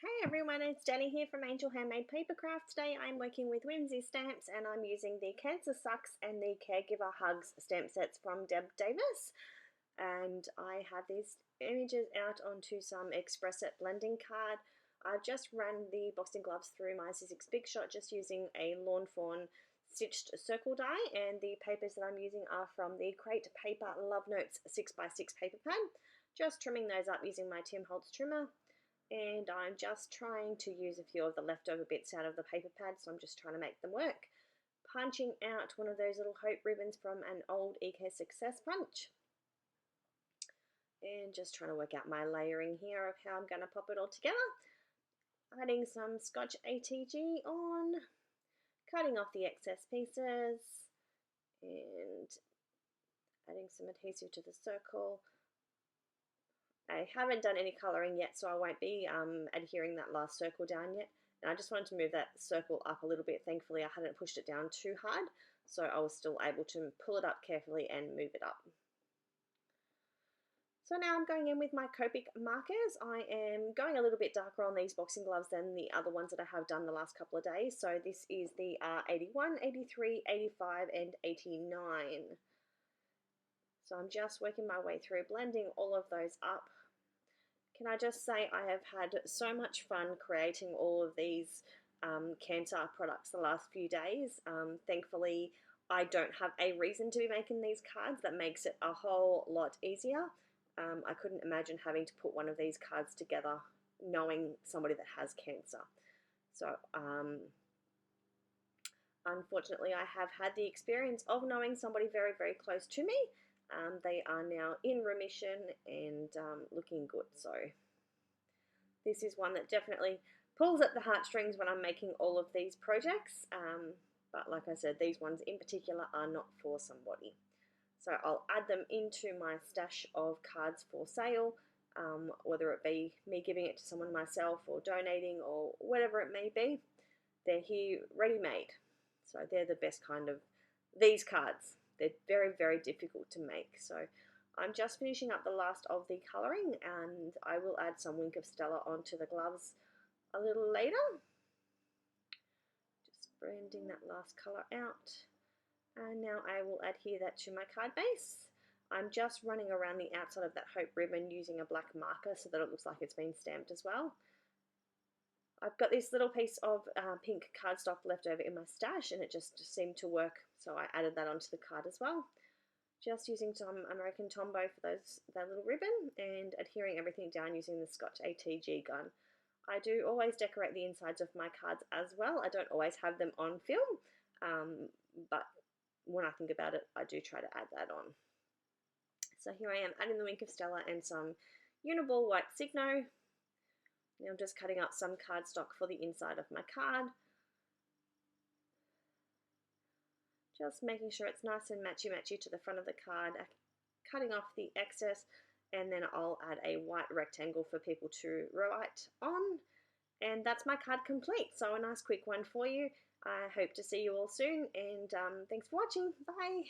Hey everyone, it's Danny here from Handmade Papercraft. Today I'm working with Whimsy stamps and I'm using the Cancer Sucks and the Caregiver Hugs stamp sets from Deb Davis. And I have these images out onto some Express It blending card. I've just run the boxing gloves through my Sizzix Big Shot just using a Lawn Fawn stitched circle die, and the papers that I'm using are from the Crate Paper Love Notes 6x6 paper pad. Just trimming those up using my Tim Holtz trimmer. And I'm just trying to use a few of the leftover bits out of the paper pad, so I'm just trying to make them work. Punching out one of those little hope ribbons from an old EK Success punch. And just trying to work out my layering here of how I'm going to pop it all together. Adding some Scotch ATG on, cutting off the excess pieces, and adding some adhesive to the circle. I haven't done any colouring yet, so I won't be adhering that last circle down yet. And I just wanted to move that circle up a little bit. Thankfully, I hadn't pushed it down too hard, so I was still able to pull it up carefully and move it up. So now I'm going in with my Copic markers. I am going a little bit darker on these boxing gloves than the other ones that I have done the last couple of days. So this is the 81, 83, 85 and 89. So I'm just working my way through, blending all of those up. Can I just say I have had so much fun creating all of these cancer products the last few days. Thankfully, I don't have a reason to be making these cards. That makes it a whole lot easier. I couldn't imagine having to put one of these cards together knowing somebody that has cancer. So unfortunately, I have had the experience of knowing somebody very, very close to me. They are now in remission and looking good. So this is one that definitely pulls at the heartstrings when I'm making all of these projects. But like I said, these ones in particular are not for somebody. So I'll add them into my stash of cards for sale, whether it be me giving it to someone myself or donating or whatever it may be. They're here ready-made. So they're the best kind of these cards. They're very, very difficult to make. So I'm just finishing up the last of the colouring, and I will add some Wink of Stella onto the gloves a little later. Just blending that last colour out. And now I will adhere that to my card base. I'm just running around the outside of that hope ribbon using a black marker so that it looks like it's been stamped as well. I've got this little piece of pink cardstock left over in my stash, and it just seemed to work, so I added that onto the card as well. Just using some American Tombow for that little ribbon and adhering everything down using the Scotch ATG gun. I do always decorate the insides of my cards as well. I don't always have them on film, but when I think about it, I do try to add that on. So here I am adding the Wink of Stella and some Uni-Ball white Signo. Now I'm just cutting up some cardstock for the inside of my card. Just making sure it's nice and matchy-matchy to the front of the card, cutting off the excess, and then I'll add a white rectangle for people to write on. And that's my card complete. So a nice quick one for you. I hope to see you all soon, and thanks for watching. Bye.